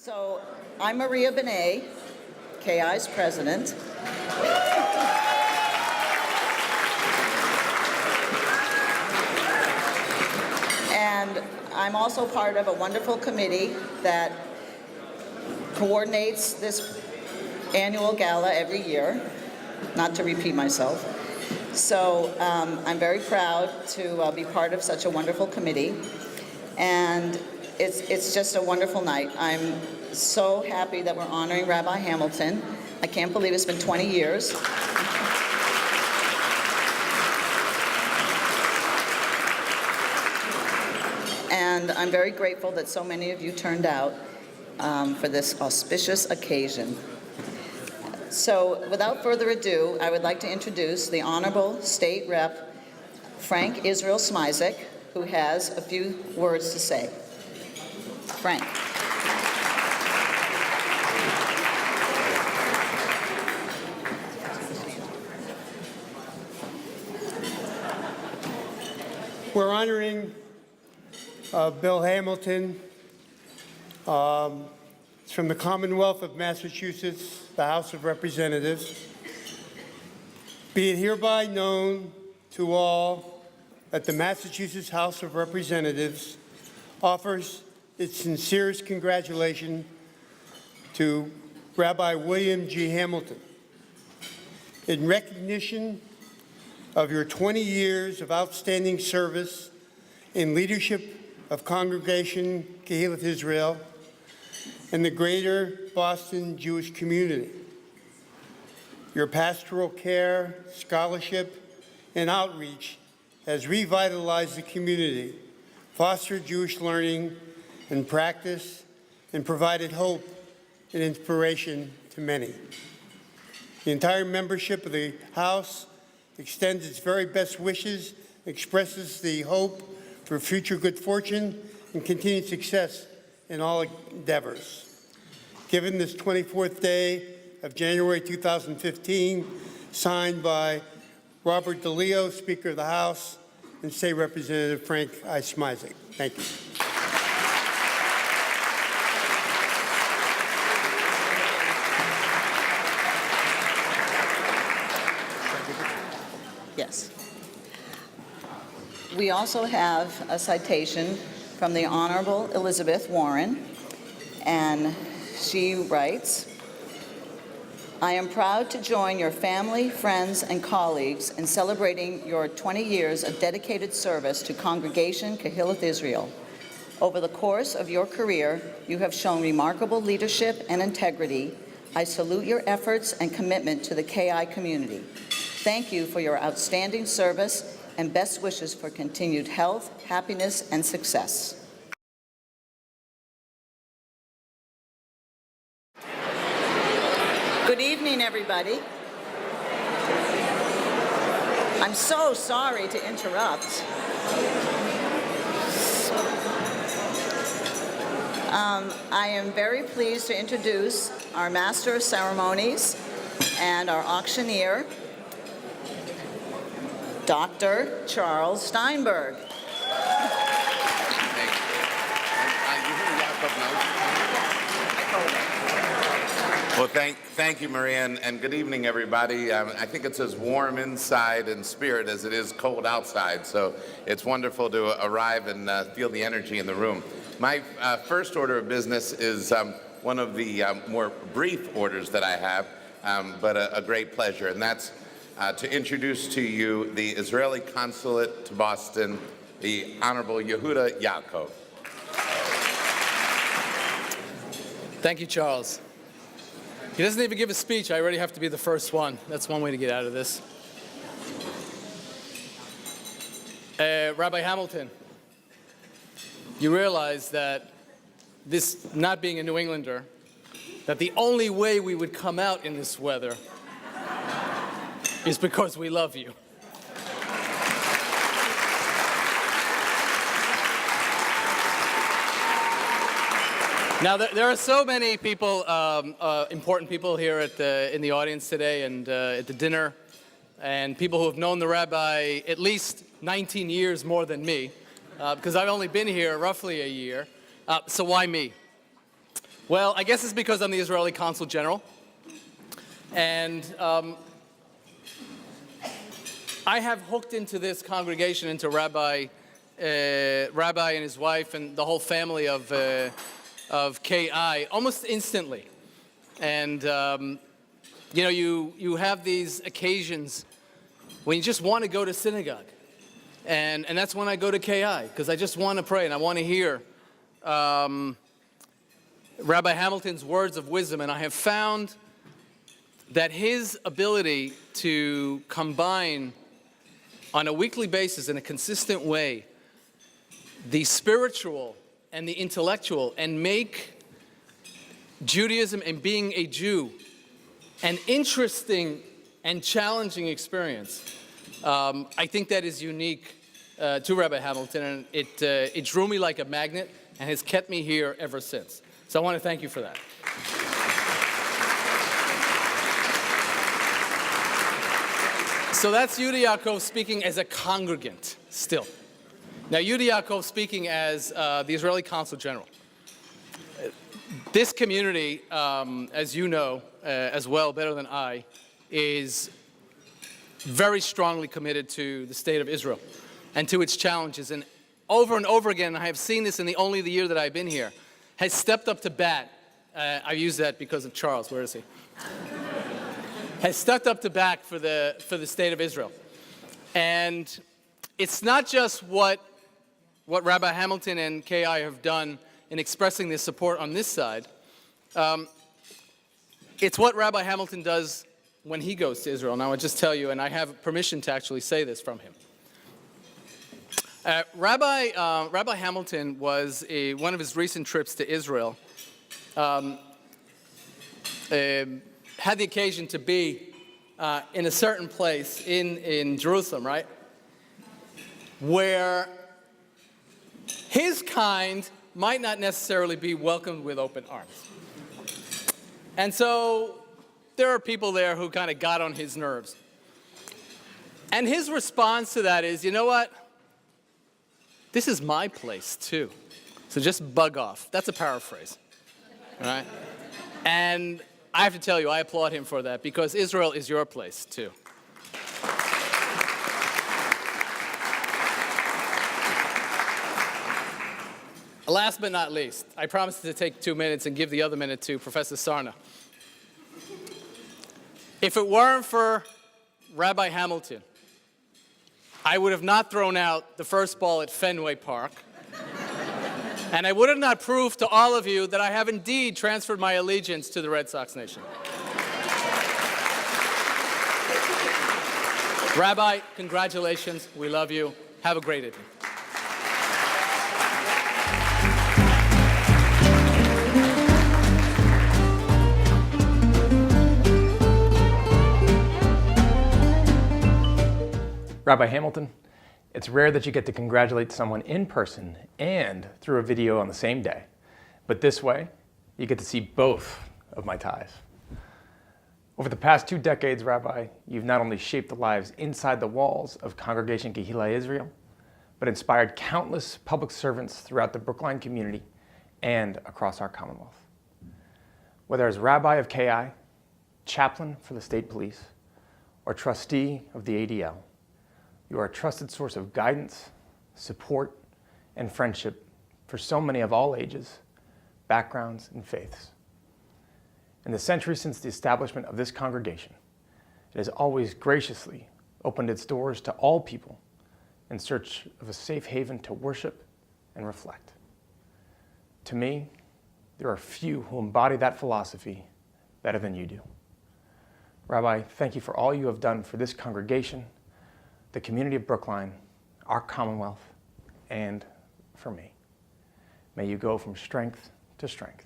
So I'm Maria Benet, KI's president. And I'm also part of a wonderful committee that coordinates this annual gala every year, not to repeat myself. So I'm very proud to be part of such a wonderful committee. And it's just a wonderful night. I'm so happy that we're honoring Rabbi Hamilton. I can't believe it's been 20 years. And I'm very grateful that so many of you turned out for this auspicious occasion. So without further ado, I would like to introduce the Honorable State Rep Frank Israel Smizek, who has a few words to say. Frank. We're honoring Bill Hamilton. It's from the Commonwealth of Massachusetts, the House of Representatives. Be it hereby known to all that the Massachusetts House of Representatives offers its sincerest congratulations to Rabbi William G. Hamilton. In recognition of your 20 years of outstanding service in leadership of Congregation Kehillath Israel and the greater Boston Jewish community. Your pastoral care, scholarship, and outreach has revitalized the community, fostered Jewish learning and practice, and provided hope and inspiration to many. The entire membership of the House extends its very best wishes, expresses the hope for future good fortune and continued success in all endeavors. Given this 24th day of January 2015, signed by Robert DeLeo, Speaker of the House, and State Representative Frank I. Smizek. Thank you. Yes. We also have a citation from the Honorable Elizabeth Warren, and she writes, I am proud to join your family, friends, and colleagues in celebrating your 20 years of dedicated service to Congregation Kehillath Israel. Over the course of your career, you have shown remarkable leadership and integrity. I salute your efforts and commitment to the KI community. Thank you for your outstanding service and best wishes for continued health, happiness, and success. Good evening, everybody. I'm so sorry to interrupt. I am very pleased to introduce our Master of Ceremonies and our auctioneer, Dr. Charles Steinberg. Well, thank you, Maria, and good evening, everybody. I think it's as warm inside in spirit as it is cold outside, so it's wonderful to arrive and feel the energy in the room. My first order of business is one of the more brief orders that I have, but a great pleasure, and that's to introduce to you the Israeli Consulate to Boston, the Honorable Yehuda Yaakov. Thank you, Charles. He doesn't even give a speech. I already have to be the first one. That's one way to get out of this. Rabbi Hamilton, you realize that this, not being a New Englander, that the only way we would come out in this weather is because we love you. Now, there are so many people, important people here in the audience today and at the dinner, and people who have known the rabbi at least 19 years more than me, because I've only been here roughly a year. So why me? Well, I guess it's because I'm the Israeli Consul General. And I have hooked into this congregation, into Rabbi and his wife and the whole family of KI almost instantly. And, you know, you have these occasions when you just want to go to synagogue. And that's when I go to KI, because I just want to pray and I want to hear Rabbi Hamilton's words of wisdom. And I have found that his ability to combine on a weekly basis in a consistent way the spiritual and the intellectual, and make Judaism and being a Jew an interesting and challenging experience, I think that is unique to Rabbi Hamilton, and it drew me like a magnet and has kept me here ever since. So I want to thank you for that. So that's Yehuda Yaakov speaking as a congregant still. Now, Yehuda Yaakov speaking as the Israeli Consul General. This community, as you know as well, better than I, is very strongly committed to the state of Israel and to its challenges. And over again, I have seen this in the year that I've been here, has stepped up to bat. I use that because of Charles. Where is he? Has stepped up to bat for the state of Israel. And it's not just what Rabbi Hamilton and KI have done in expressing this support on this side. It's what Rabbi Hamilton does when he goes to Israel. Now, I'll just tell you, and I have permission to actually say this from him. Rabbi Hamilton was one of his recent trips to Israel, had the occasion to be in a certain place in Jerusalem, right? Where his kind might not necessarily be welcomed with open arms. And so there are people there who kind of got on his nerves. And his response to that is, you know what? This is my place too. So just bug off. That's a paraphrase, right? And I have to tell you, I applaud him for that, because Israel is your place too. Last but not least, I promised to take 2 minutes and give the other minute to Professor Sarna. If it weren't for Rabbi Hamilton, I would have not thrown out the first ball at Fenway Park, and I would have not proved to all of you that I have indeed transferred my allegiance to the Red Sox Nation. Rabbi, congratulations. We love you. Have a great evening. Rabbi Hamilton, it's rare that you get to congratulate someone in person and through a video on the same day. But this way, you get to see both of my ties. Over the past 2 decades, Rabbi, you've not only shaped the lives inside the walls of Congregation Kehillath Israel, but inspired countless public servants throughout the Brookline community and across our Commonwealth. Whether as Rabbi of KI, chaplain for the state police, or trustee of the ADL, you are a trusted source of guidance, support, and friendship for so many of all ages, backgrounds, and faiths. In the century since the establishment of this congregation, it has always graciously opened its doors to all people in search of a safe haven to worship and reflect. To me, there are few who embody that philosophy better than you do. Rabbi, thank you for all you have done for this congregation, the community of Brookline, our Commonwealth, and for me. May you go from strength to strength.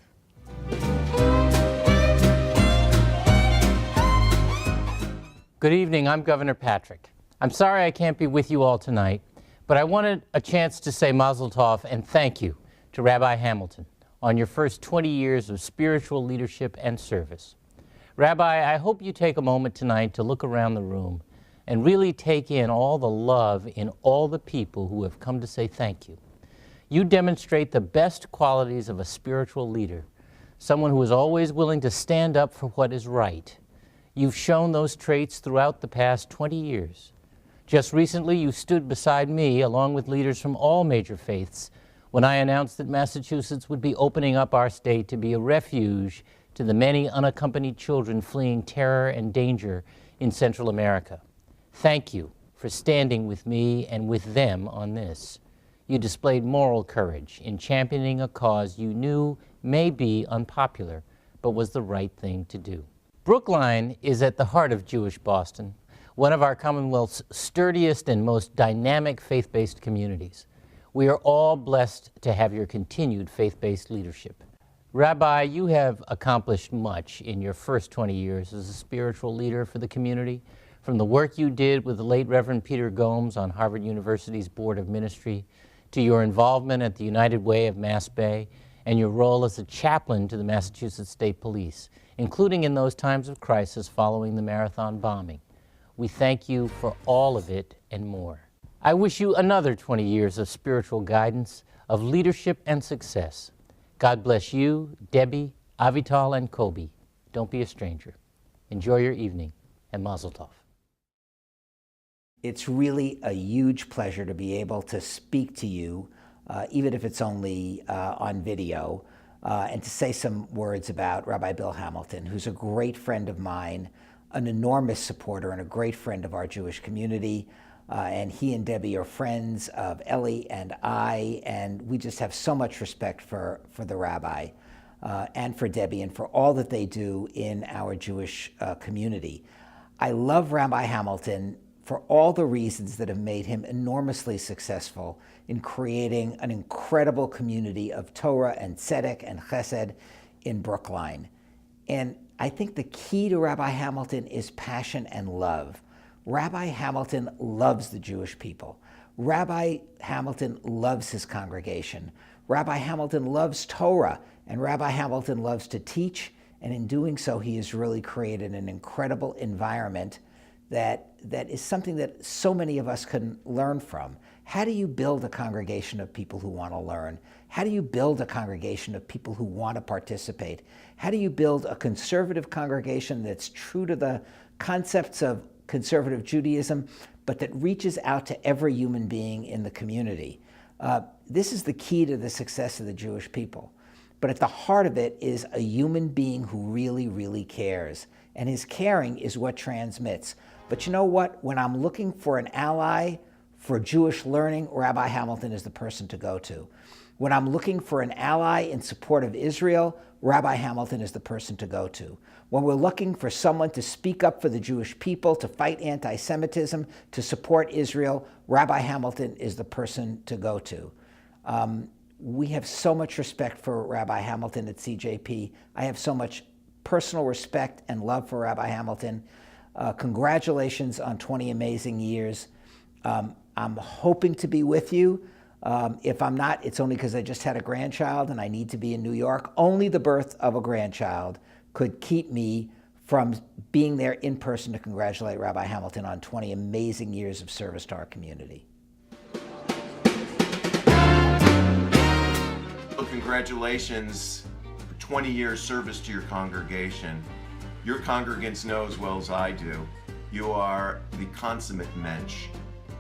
Good evening, I'm Governor Patrick. I'm sorry I can't be with you all tonight, but I wanted a chance to say Mazel Tov and thank you to Rabbi Hamilton on your first 20 years of spiritual leadership and service. Rabbi, I hope you take a moment tonight to look around the room and really take in all the love in all the people who have come to say thank you. You demonstrate the best qualities of a spiritual leader, someone who is always willing to stand up for what is right. You've shown those traits throughout the past 20 years. Just recently, you stood beside me, along with leaders from all major faiths, when I announced that Massachusetts would be opening up our state to be a refuge to the many unaccompanied children fleeing terror and danger in Central America. Thank you for standing with me and with them on this. You displayed moral courage in championing a cause you knew may be unpopular, but was the right thing to do. Brookline is at the heart of Jewish Boston, one of our Commonwealth's sturdiest and most dynamic faith-based communities. We are all blessed to have your continued faith-based leadership. Rabbi, you have accomplished much in your first 20 years as a spiritual leader for the community, from the work you did with the late Reverend Peter Gomes on Harvard University's Board of Ministry, to your involvement at the United Way of Mass Bay, and your role as a chaplain to the Massachusetts State Police, including in those times of crisis following the Marathon bombing. We thank you for all of it and more. I wish you another 20 years of spiritual guidance, of leadership and success. God bless you, Debbie, Avital, and Kobe. Don't be a stranger. Enjoy your evening, and Mazel Tov. It's really a huge pleasure to be able to speak to you, even if it's only on video, and to say some words about Rabbi Bill Hamilton, who's a great friend of mine, an enormous supporter and a great friend of our Jewish community. And he and Debbie are friends of Ellie and I, and we just have so much respect for the rabbi and for Debbie and for all that they do in our Jewish community. I love Rabbi Hamilton for all the reasons that have made him enormously successful in creating an incredible community of Torah and Tzedek and Chesed in Brookline. And I think the key to Rabbi Hamilton is passion and love. Rabbi Hamilton loves the Jewish people. Rabbi Hamilton loves his congregation. Rabbi Hamilton loves Torah, and Rabbi Hamilton loves to teach, and in doing so, he has really created an incredible environment that is something that so many of us can learn from. How do you build a congregation of people who want to learn? How do you build a congregation of people who want to participate? How do you build a conservative congregation that's true to the concepts of conservative Judaism, but that reaches out to every human being in the community? This is the key to the success of the Jewish people. But at the heart of it is a human being who really, really cares. And his caring is what transmits. But you know what? When I'm looking for an ally for Jewish learning, Rabbi Hamilton is the person to go to. When I'm looking for an ally in support of Israel, Rabbi Hamilton is the person to go to. When we're looking for someone to speak up for the Jewish people, to fight anti-Semitism, to support Israel, Rabbi Hamilton is the person to go to. We have so much respect for Rabbi Hamilton at CJP. I have so much personal respect and love for Rabbi Hamilton. Congratulations on 20 amazing years. I'm hoping to be with you. If I'm not, it's only because I just had a grandchild and I need to be in New York. Only the birth of a grandchild could keep me from being there in person to congratulate Rabbi Hamilton on 20 amazing years of service to our community. Well, congratulations for 20 years service to your congregation. Your congregants know as well as I do, you are the consummate mensch.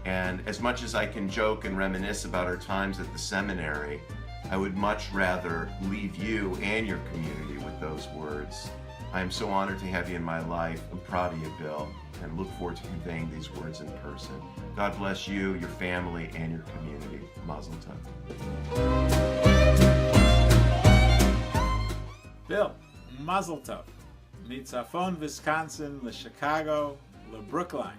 And as much as I can joke and reminisce about our times at the seminary, I would much rather leave you and your community with those words. I am so honored to have you in my life. I'm proud of you, Bill, and look forward to conveying these words in person. God bless you, your family, and your community. Mazel tov. Bill, Mazel tov. Mitzafon, Wisconsin, LeChicago, LeBrookline.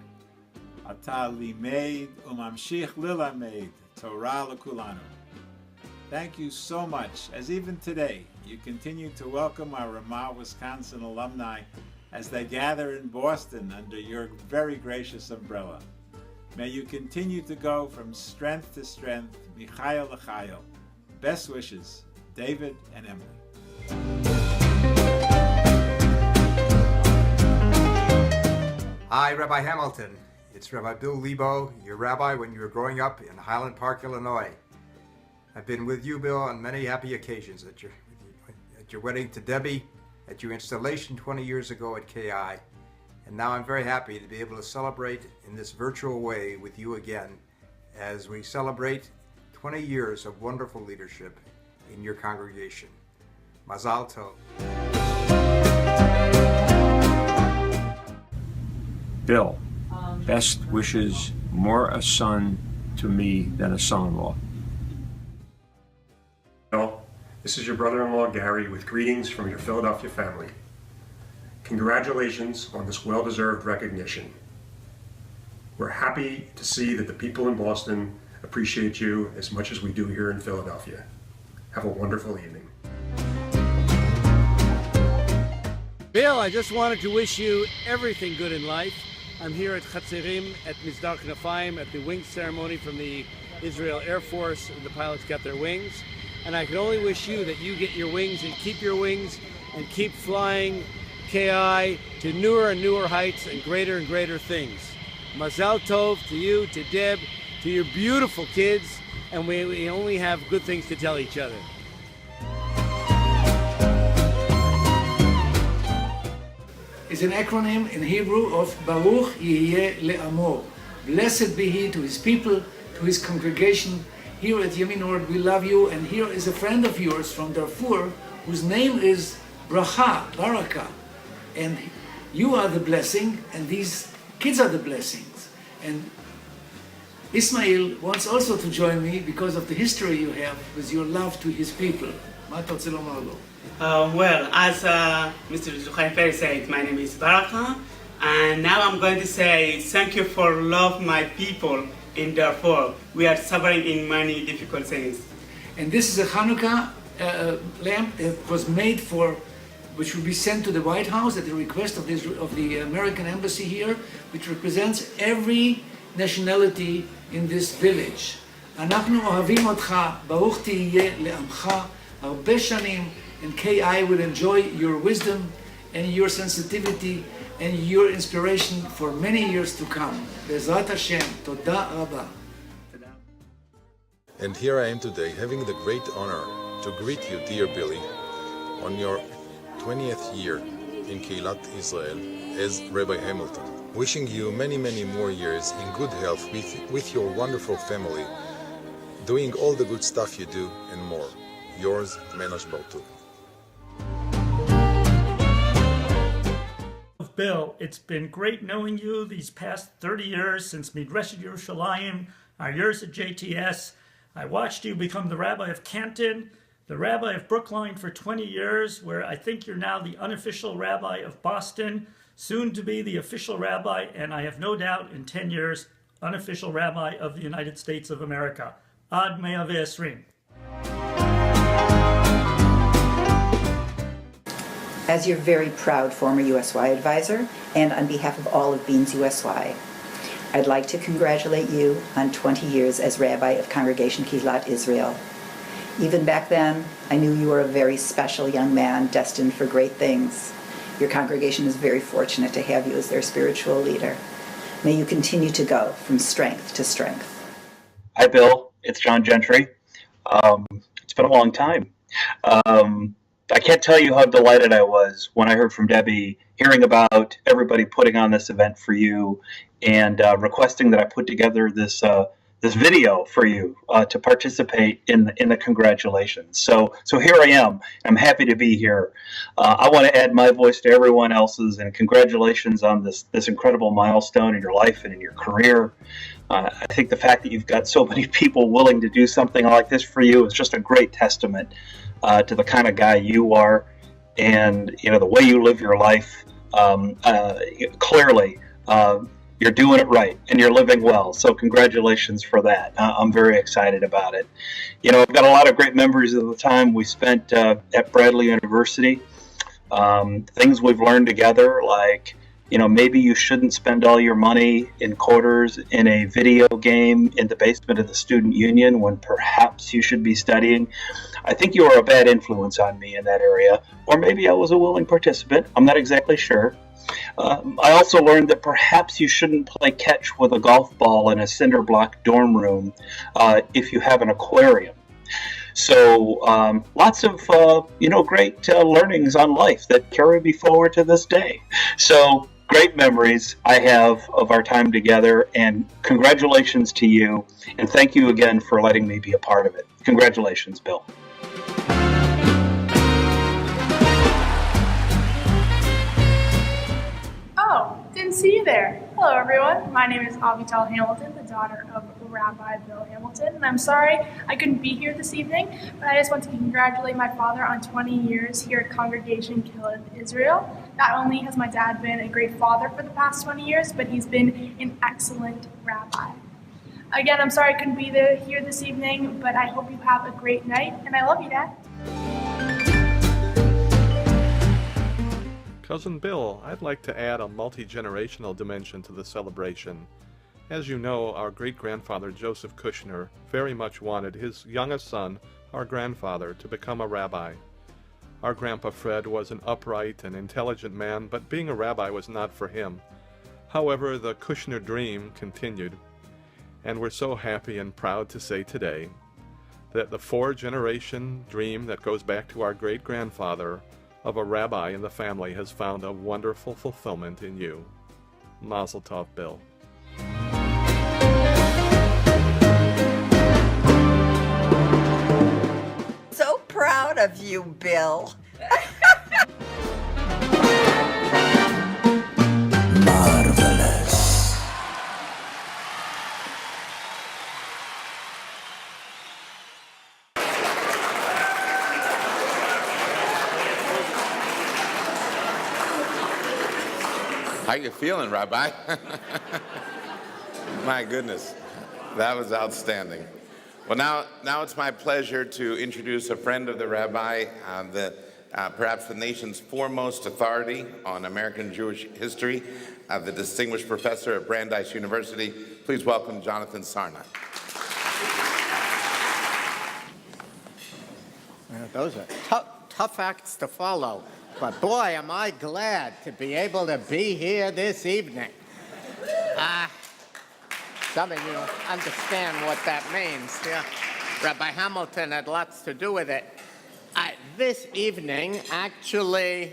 Ata limeid umamshich lilameid Torah lekulanu. Thank you so much, as even today, you continue to welcome our Ramah, Wisconsin alumni as they gather in Boston under your very gracious umbrella. May you continue to go from strength to strength, Michayel L'chayel. Best wishes, David and Emily. Hi, Rabbi Hamilton. It's Rabbi Bill Lebo, your rabbi when you were growing up in Highland Park, Illinois. I've been with you, Bill, on many happy occasions at at your wedding to Debbie, at your installation 20 years ago at KI. And now I'm very happy to be able to celebrate in this virtual way with you again as we celebrate 20 years of wonderful leadership in your congregation. Mazal Tov. Bill, best wishes, more a son to me than a son-in-law. Bill, this is your brother-in-law Gary with greetings from your Philadelphia family. Congratulations on this well-deserved recognition. We're happy to see that the people in Boston appreciate you as much as we do here in Philadelphia. Have a wonderful evening. Bill, I just wanted to wish you everything good in life. I'm here at Chatzerim at Misdar Knafayim at the wing ceremony from the Israel Air Force. The pilots got their wings. And I can only wish you that you get your wings and keep your wings and keep flying KI to newer and newer heights and greater things. Mazal Tov to you, to Deb, to your beautiful kids, and we only have good things to tell each other. Is an acronym in Hebrew of Baruch Yehye Le'amo. Blessed be he to his people, to his congregation. Here at Yamin Ord, we love you, and here is a friend of yours from Darfur, whose name is Bracha, Baraka. And you are the blessing, and these kids are the blessings. And Ismail wants also to join me because of the history you have with your love to his people. מה אתה רוצה לומר לו? Well, as Mr. Zuhaim Perry said, my name is Baraka, and now I'm going to say thank you for love my people in Darfur. We are suffering in many difficult things. And this is a Hanukkah lamp that was made for, which will be sent to the White House at the request of the American Embassy here, which represents every nationality in this village. אנחנו אוהבים אותך, ברוך תהיה לעמך, הרבה שנים, and KI will enjoy your wisdom and your sensitivity and your inspiration for many years to come. Be'ezrat Hashem, toda rabba. And here I am today, having the great honor to greet you, dear Billy, on your 20th year in Kehillath Israel as Rabbi Hamilton. Wishing you many more years in good health with your wonderful family, doing all the good stuff you do and more. Yours, Menash Bartu. Bill, it's been great knowing you these past 30 years since Midreshet Yerushalayim, our years at JTS. I watched you become the rabbi of Canton, the rabbi of Brookline for 20 years, where I think you're now the unofficial rabbi of Boston, soon to be the official rabbi, and I have no doubt in 10 years, unofficial rabbi of the United States of America. Ad Mea Ve'esrim. As your very proud former USY advisor, and on behalf of all of Beans USY, I'd like to congratulate you on 20 years as Rabbi of Congregation Kehillath Israel. Even back then, I knew you were a very special young man destined for great things. Your congregation is very fortunate to have you as their spiritual leader. May you continue to go from strength to strength. Hi, Bill. It's John Gentry. It's been a long time. I can't tell you how delighted I was when I heard from Debbie, hearing about everybody putting on this event for you and requesting that I put together this video for you to participate in the congratulations. So here I am. I'm happy to be here. I want to add my voice to everyone else's, and congratulations on this incredible milestone in your life and in your career. I think the fact that you've got so many people willing to do something like this for you is just a great testament to the kind of guy you are, and the way you live your life. Clearly, you're doing it right and you're living well. So congratulations for that. I'm very excited about it. I've got a lot of great memories of the time we spent at Bradley University. Things we've learned together, like maybe you shouldn't spend all your money in quarters in a video game in the basement of the student union when perhaps you should be studying. I think you were a bad influence on me in that area, or maybe I was a willing participant. I'm not exactly sure. I also learned that perhaps you shouldn't play catch with a golf ball in a cinder block dorm room if you have an aquarium. So lots of great learnings on life that carry me forward to this day. So great memories I have of our time together, and congratulations to you, and thank you again for letting me be a part of it. Congratulations, Bill. Oh, didn't see you there. Hello, everyone. My name is Avital Hamilton, the daughter of Rabbi Bill Hamilton, and I'm sorry I couldn't be here this evening, but I just want to congratulate my father on 20 years here at Congregation Kehillath Israel. Not only has my dad been a great father for the past 20 years, but he's been an excellent rabbi. Again, I'm sorry I couldn't be here this evening, but I hope you have a great night, and I love you, Dad. Cousin Bill, I'd like to add a multi-generational dimension to the celebration. As you know, our great-grandfather Joseph Kushner very much wanted his youngest son, our grandfather, to become a rabbi. Our grandpa Fred was an upright and intelligent man, but being a rabbi was not for him. However, the Kushner dream continued, and we're so happy and proud to say today that the 4-generation dream that goes back to our great-grandfather of a rabbi in the family has found a wonderful fulfillment in you. Mazel tov, Bill. So proud of you, Bill. Marvelous. How you feeling, Rabbi? My goodness, that was outstanding. Well, now it's my pleasure to introduce a friend of the rabbi, perhaps the nation's foremost authority on American Jewish history, the distinguished professor at Brandeis University. Please welcome Jonathan Sarna. Those are tough acts to follow, but boy, am I glad to be able to be here this evening. Some of you understand what that means. Yeah. Rabbi Hamilton had lots to do with it. This evening actually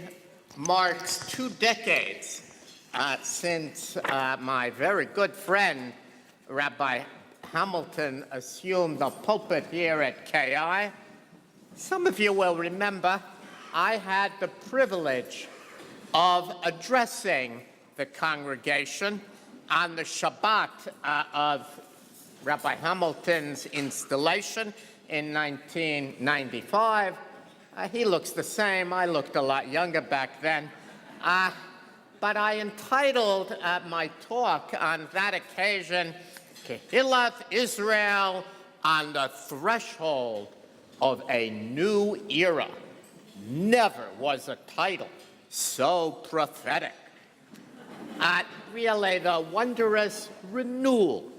marks 2 decades since my very good friend, Rabbi Hamilton, assumed the pulpit here at KI. Some of you will remember I had the privilege of addressing the congregation on the Shabbat of Rabbi Hamilton's installation in 1995. He looks the same. I looked a lot younger back then. But I entitled my talk on that occasion, Kehillath Israel on the Threshold of a New Era. Never was a title so prophetic. Really, the wondrous renewal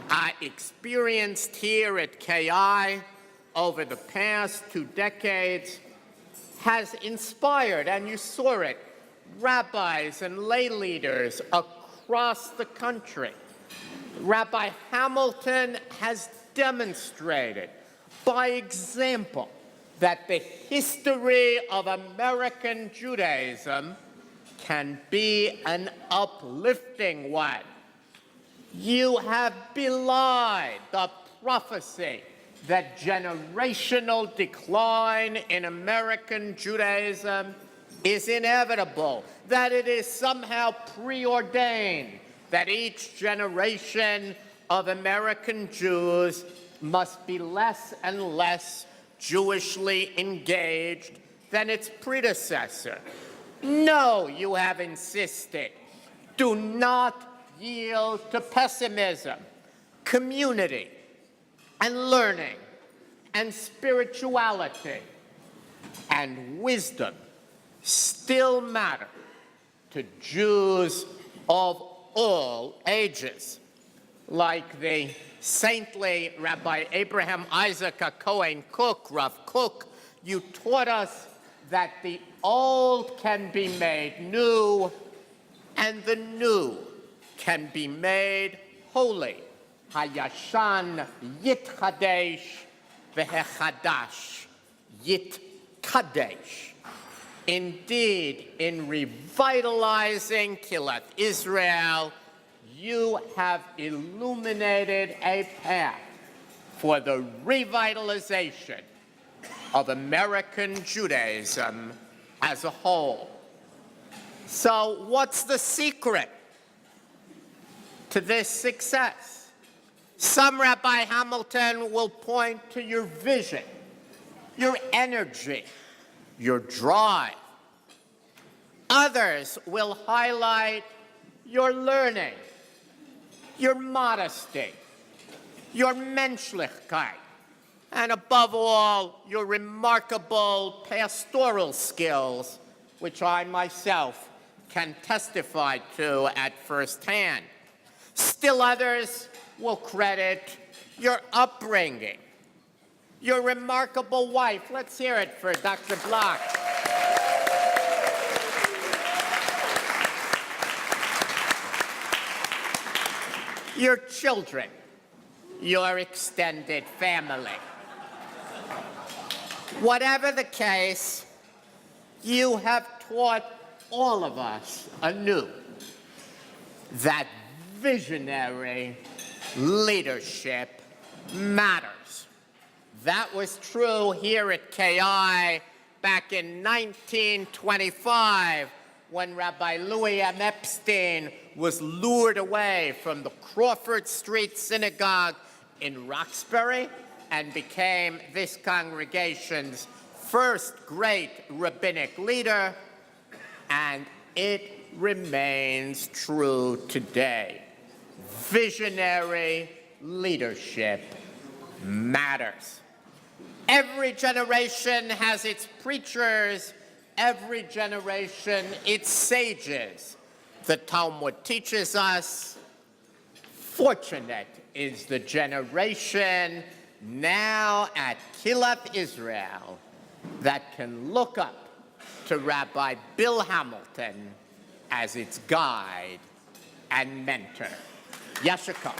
I experienced here at KI over the past 2 decades has inspired, and you saw it, rabbis and lay leaders across the country. Rabbi Hamilton has demonstrated by example that the history of American Judaism can be an uplifting one. You have belied the prophecy that generational decline in American Judaism is inevitable, that it is somehow preordained, that each generation of American Jews must be less and less Jewishly engaged than its predecessor. No, you have insisted. Do not yield to pessimism. Community and learning and spirituality and wisdom still matter to Jews of all ages. Like the saintly Rabbi Abraham Isaac Cohen Cook, Rav Cook, you taught us that the old can be made new and the new can be made holy. Hayashan Yitchadesh v'hechadash yitkadesh. Indeed, in revitalizing Kehillath Israel, you have illuminated a path for the revitalization of American Judaism as a whole. So what's the secret to this success? Some, Rabbi Hamilton, will point to your vision, your energy, your drive. Others will highlight your learning, your modesty, your menschlichkeit, and above all, your remarkable pastoral skills, which I myself can testify to at first hand. Still others will credit your upbringing, your remarkable wife. Let's hear it for Dr. Block. Your children, your extended family. Whatever the case, you have taught all of us anew that visionary leadership matters. That was true here at KI back in 1925 when Rabbi Louis M. Epstein was lured away from the Crawford Street Synagogue in Roxbury and became this congregation's first great rabbinic leader, and it remains true today. Visionary leadership matters. Every generation has its preachers, every generation its sages. The Talmud teaches us, fortunate is the generation now at Kehillath Israel that can look up to Rabbi Bill Hamilton as its guide and mentor. Yashikah.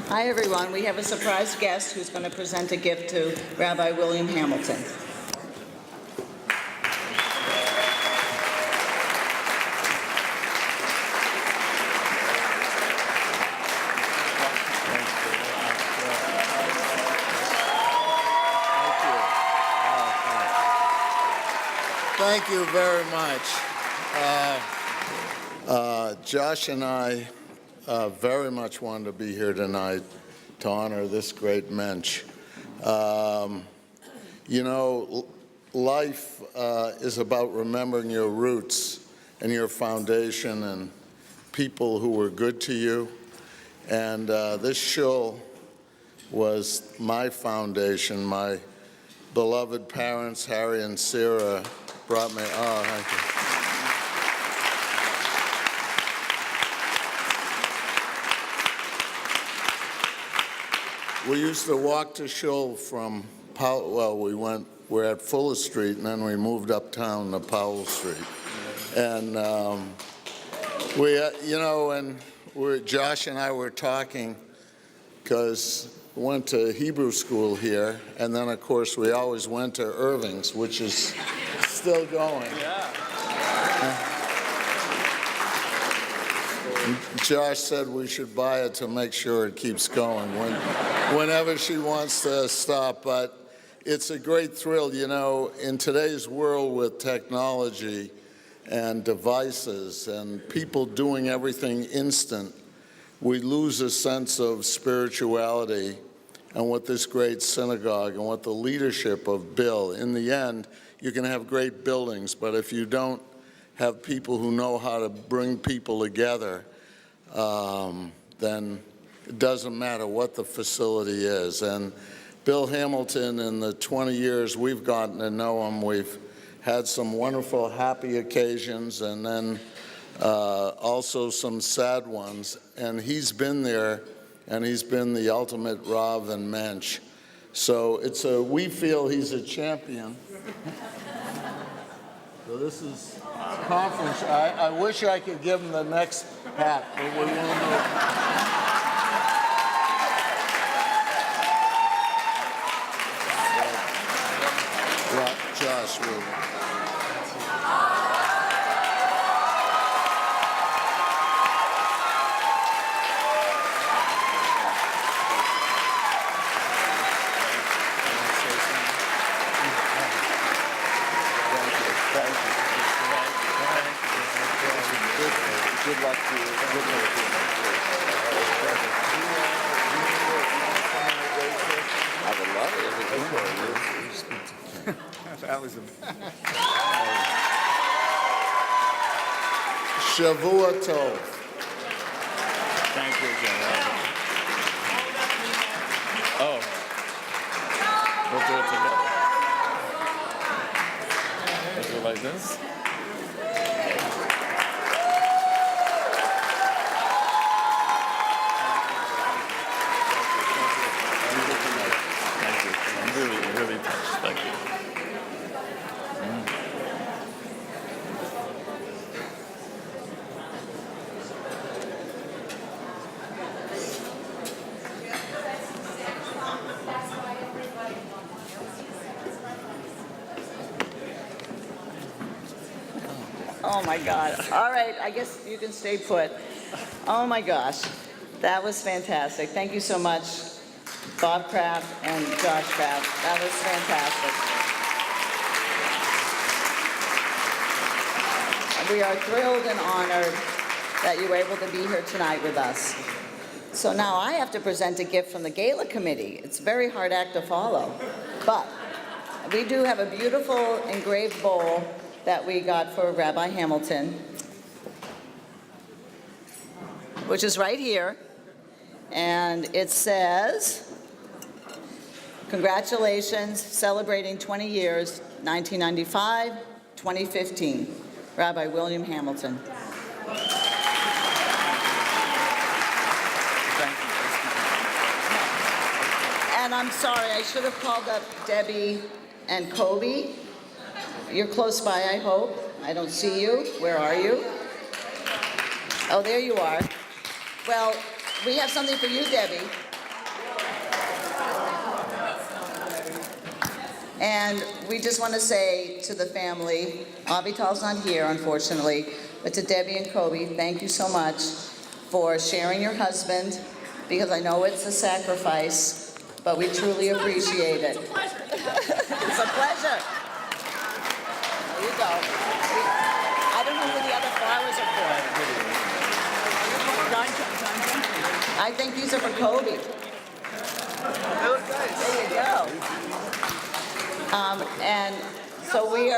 Hi, everyone. We have a surprise guest who's going to present a gift to Rabbi William Hamilton. Thank you very much. Josh and I very much wanted to be here tonight to honor this great mensch. You know, life is about remembering your roots and your foundation and people who were good to you. And this shul was my foundation. My beloved parents, Harry and Sarah, brought me. Oh, thank you. We used to walk to shul from Powell. Well, we're at Fuller Street, and then we moved uptown to Powell Street. And Josh and I were talking because we went to Hebrew school here, and then of course we always went to Irving's, which is still going. Josh said we should buy it to make sure it keeps going whenever she wants to stop. But it's a great thrill, you know, in today's world with technology and devices and people doing everything instant, we lose a sense of spirituality. And with this great synagogue and with the leadership of Bill, in the end, you can have great buildings, but if you don't have people who know how to bring people together, then it doesn't matter what the facility is. And Bill Hamilton, in the 20 years we've gotten to know him, we've had some wonderful, happy occasions, and then also some sad ones. And he's been there, and he's been the ultimate Rav and mensch. So we feel he's a champion. So this is conference. I wish I could give him the next hat, but we won't do it. room. Good luck to you. Good luck to you. I would love it if it was. That was Shavua Tov. Thank you again, Robert. Oh. We'll do it together. Let's do it like this. Really touched. Thank you. Oh my God. All right, I guess you can stay put. Oh my gosh, that was fantastic. Thank you so much, Bob Kraft and Josh Kraft. That was fantastic. We are thrilled and honored that you were able to be here tonight with us. So now I have to present a gift from the Gala Committee. It's a very hard act to follow, but we do have a beautiful engraved bowl that we got for Rabbi Hamilton, which is right here. And it says, congratulations, celebrating 20 years, 1995, 2015, Rabbi William Hamilton. And I'm sorry, I should have called up Debbie and Kobe. You're close by, I hope. I don't see you. Where are you? Oh, there you are. Well, we have something for you, Debbie. And we just want to say to the family, Avital's not here, unfortunately, but to Debbie and Kobe, thank you so much for sharing your husband, because I know it's a sacrifice, but we truly appreciate it. It's a pleasure. It's a pleasure. There you go. I don't know who the other flowers are for. I think these are for Kobe. There you go. And so we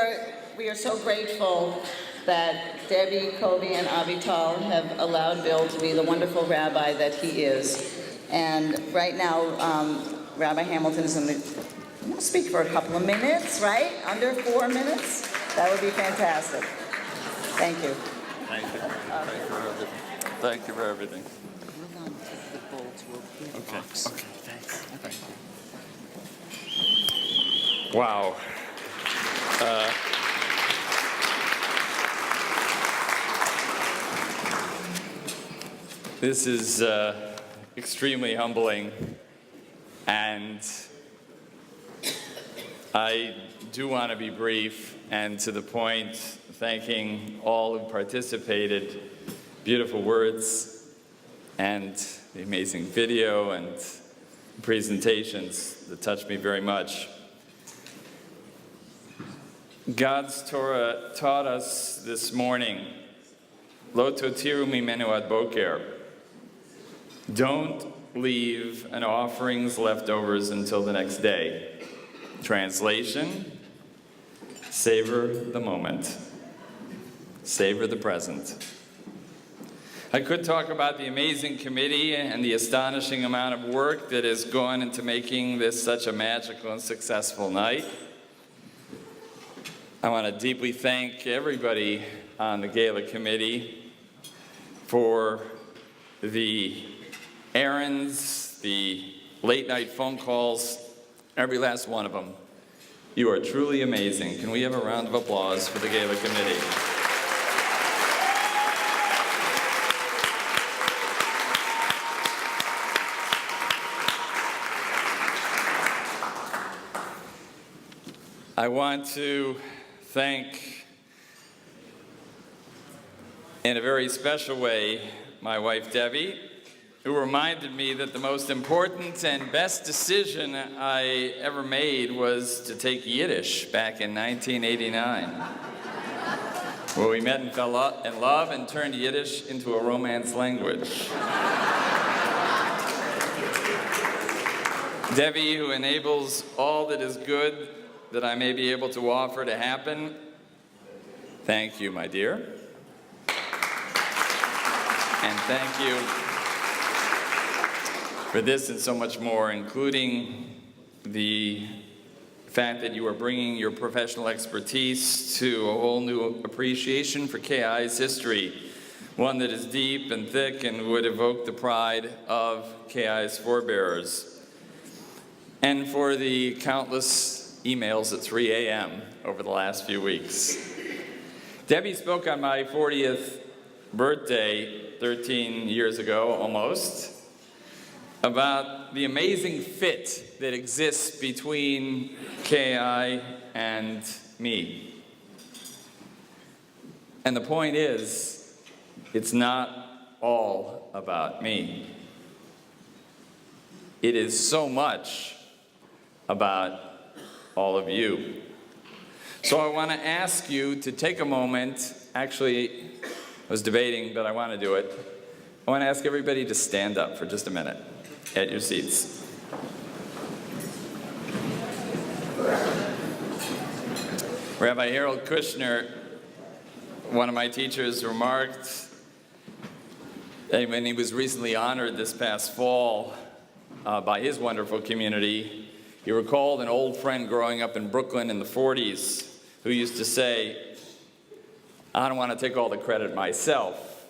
are so grateful that Debbie, Kobe, and Avital have allowed Bill to be the wonderful rabbi that he is. And right now, Rabbi Hamilton is going to speak for a couple of minutes, right? Under 4 minutes? That would be fantastic. Thank you. Thank you. Thank you for everything. Okay. Okay. Thanks. Thank you. Wow. This is extremely humbling, and I do want to be brief and to the point, thanking all who participated. Beautiful words and the amazing video and presentations that touched me very much. God's Torah taught us this morning, Lo totiru mimenu ad boker. Don't leave an offering's leftovers until the next day. Translation, savor the moment. Savor the present. I could talk about the amazing committee and the astonishing amount of work that has gone into making this such a magical and successful night. I want to deeply thank everybody on the Gala committee for the errands, the late night phone calls, every last one of them. You are truly amazing. Can we have a round of applause for the Gala committee? I want to thank, in a very special way, my wife Debbie, who reminded me that the most important and best decision I ever made was to take Yiddish back in 1989, where we met and fell in love and turned Yiddish into a Romance language. Debbie, who enables all that is good that I may be able to offer to happen, thank you, my dear. And thank you for this and so much more, including the fact that you are bringing your professional expertise to a whole new appreciation for KI's history, one that is deep and thick and would evoke the pride of KI's forebearers. And for the countless emails at 3 a.m. over the last few weeks. Debbie spoke on my 40th birthday 13 years ago, almost, about the amazing fit that exists between KI and me. And the point is, it's not all about me. It is so much about all of you. So I want to ask you to take a moment. Actually, I was debating, but I want to do it. I want to ask everybody to stand up for just a minute at your seats. Rabbi Harold Kushner, one of my teachers, remarked when he was recently honored this past fall by his wonderful community. He recalled an old friend growing up in Brooklyn in the 40s who used to say, I don't want to take all the credit myself,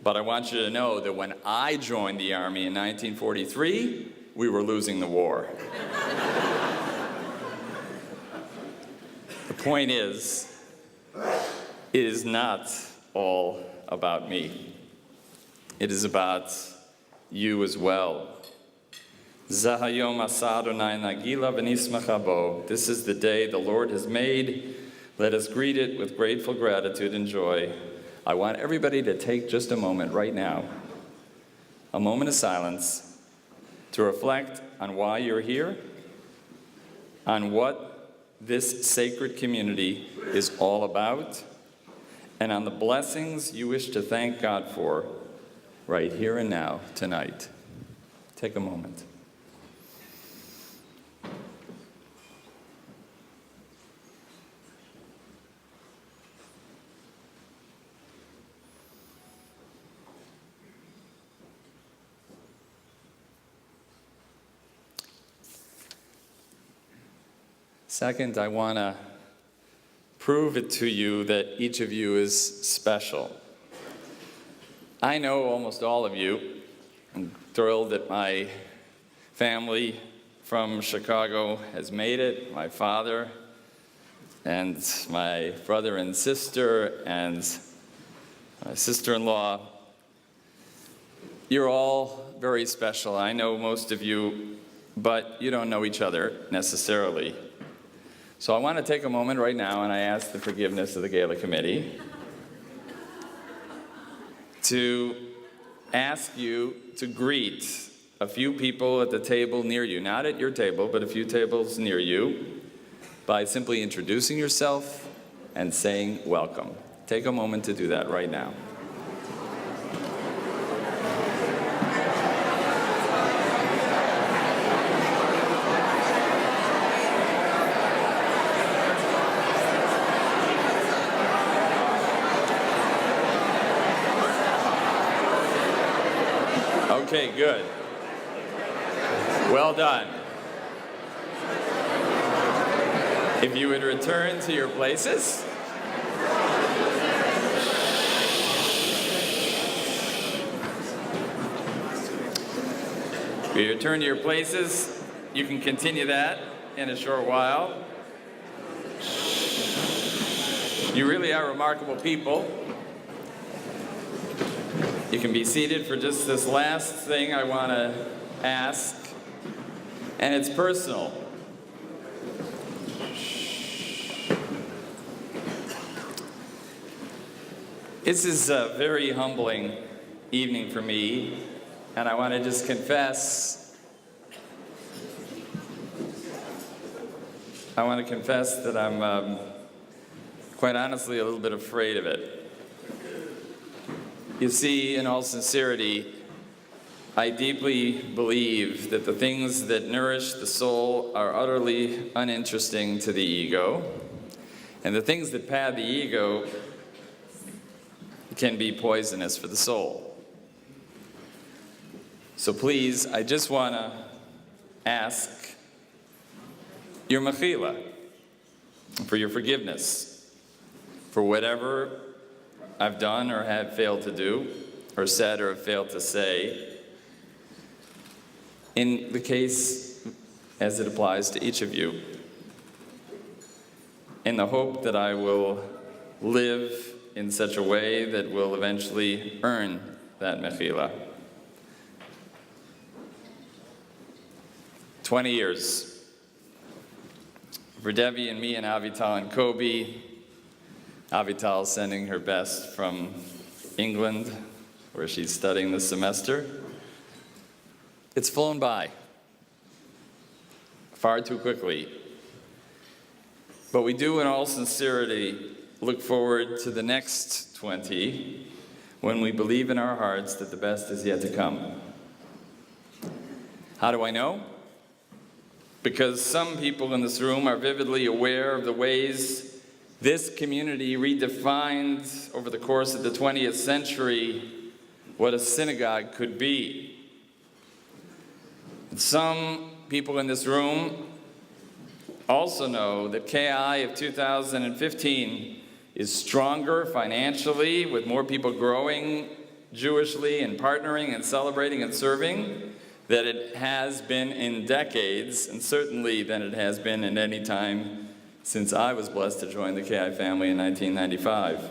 but I want you to know that when I joined the Army in 1943, we were losing the war. The point is, it is not all about me. It is about you as well. This is the day the Lord has made. Let us greet it with grateful gratitude and joy. I want everybody to take just a moment right now, a moment of silence, to reflect on why you're here, on what this sacred community is all about, and on the blessings you wish to thank God for right here and now, tonight. Take a moment. Second, I want to prove it to you that each of you is special. I know almost all of you. I'm thrilled that my family from Chicago has made it, my father and my brother and sister and my sister-in-law. You're all very special. I know most of you, but you don't know each other necessarily. So I want to take a moment right now, and I ask the forgiveness of the Gala Committee, to ask you to greet a few people at the table near you, not at your table, but a few tables near you, by simply introducing yourself and saying welcome. Take a moment to do that right now. Okay, good. Well done. If you would return to your places. If you return to your places, you can continue that in a short while. You really are remarkable people. You can be seated for just this last thing I want to ask, and it's personal. This is a very humbling evening for me, and I want to just confess, that I'm quite honestly a little bit afraid of it. You see, in all sincerity, I deeply believe that the things that nourish the soul are utterly uninteresting to the ego, and the things that pad the ego can be poisonous for the soul. So please, I just want to ask your mechila, for your forgiveness, for whatever I've done or have failed to do, or said or have failed to say, in the case as it applies to each of you, in the hope that I will live in such a way that will eventually earn that mechila. 20 years. For Debbie and me and Avital and Kobe, Avital sending her best from England, where she's studying this semester. It's flown by far too quickly. But we do, in all sincerity, look forward to the next 20, when we believe in our hearts that the best is yet to come. How do I know? Because some people in this room are vividly aware of the ways this community redefined over the course of the 20th century what a synagogue could be. And some people in this room also know that KI of 2015 is stronger financially, with more people growing Jewishly and partnering and celebrating and serving, than it has been in decades, and certainly than it has been in any time since I was blessed to join the KI family in 1995.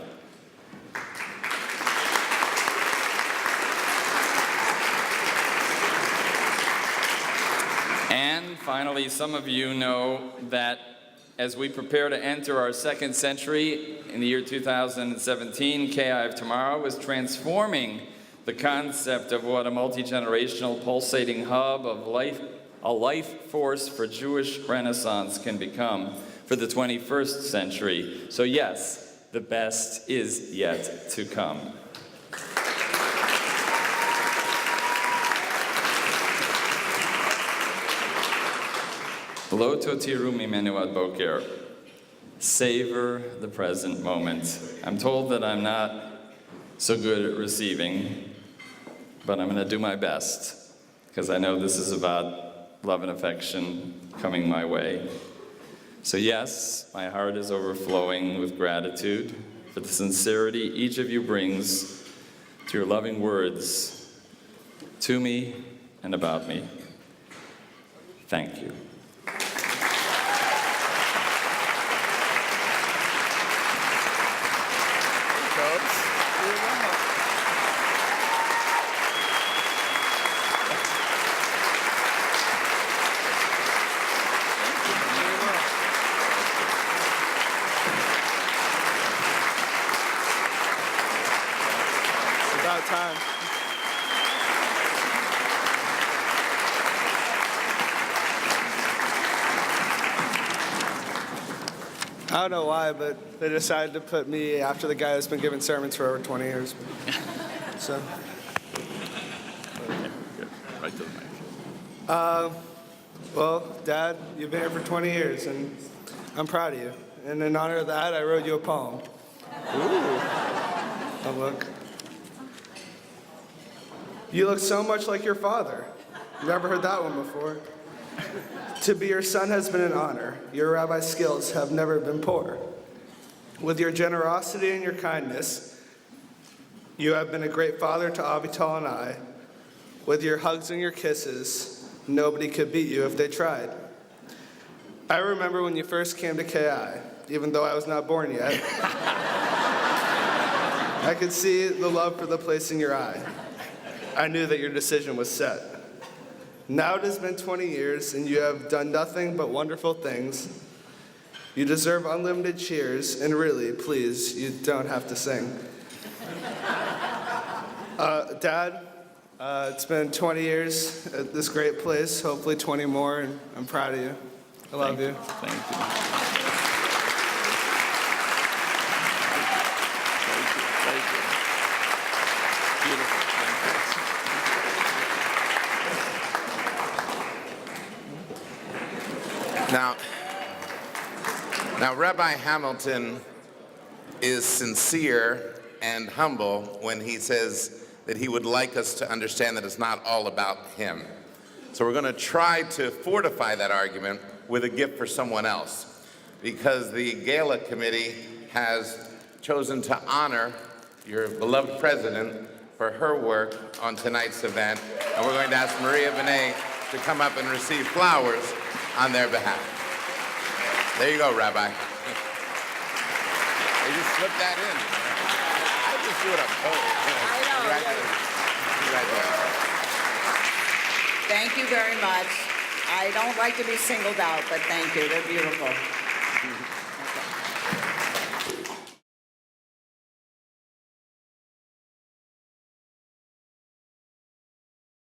And finally, some of you know that as we prepare to enter our second century in the year 2017, KI of Tomorrow is transforming the concept of what a multi-generational pulsating hub of life, a life force for Jewish Renaissance can become for the 21st century. So yes, the best is yet to come. Lo totiru mimenu ad boker. Savor the present moment. I'm told that I'm not so good at receiving, but I'm going to do my best, because I know this is about love and affection coming my way. So yes, my heart is overflowing with gratitude for the sincerity each of you brings through your loving words to me and about me. Thank you. Time. I don't know why, but they decided to put me after the guy that's been giving sermons for over 20 years. So. Right to the mic. Well, Dad, you've been here for 20 years, and I'm proud of you. And in honor of that, I wrote you a poem. Ooh. Oh, look. You look so much like your father. Never heard that one before. To be your son has been an honor. Your rabbi skills have never been poor. With your generosity and your kindness, you have been a great father to Avital and I. With your hugs and your kisses, nobody could beat you if they tried. I remember when you first came to KI, even though I was not born yet. I could see the love for the place in your eye. I knew that your decision was set. Now it has been 20 years, and you have done nothing but wonderful things. You deserve unlimited cheers, and really, please, you don't have to sing. Dad, it's been 20 years at this great place, hopefully 20 more, and I'm proud of you. I love you. Thank you. Now, Rabbi Hamilton is sincere and humble when he says that he would like us to understand that it's not all about him. So we're going to try to fortify that argument with a gift for someone else, because the Gala committee has chosen to honor your beloved president for her work on tonight's event, and we're going to ask Maria Benet to come up and receive flowers on their behalf. There you go, Rabbi. They just slip that in. I just do what I'm told. Congratulations. Thank you very much. I don't like to be singled out, but thank you. They're beautiful.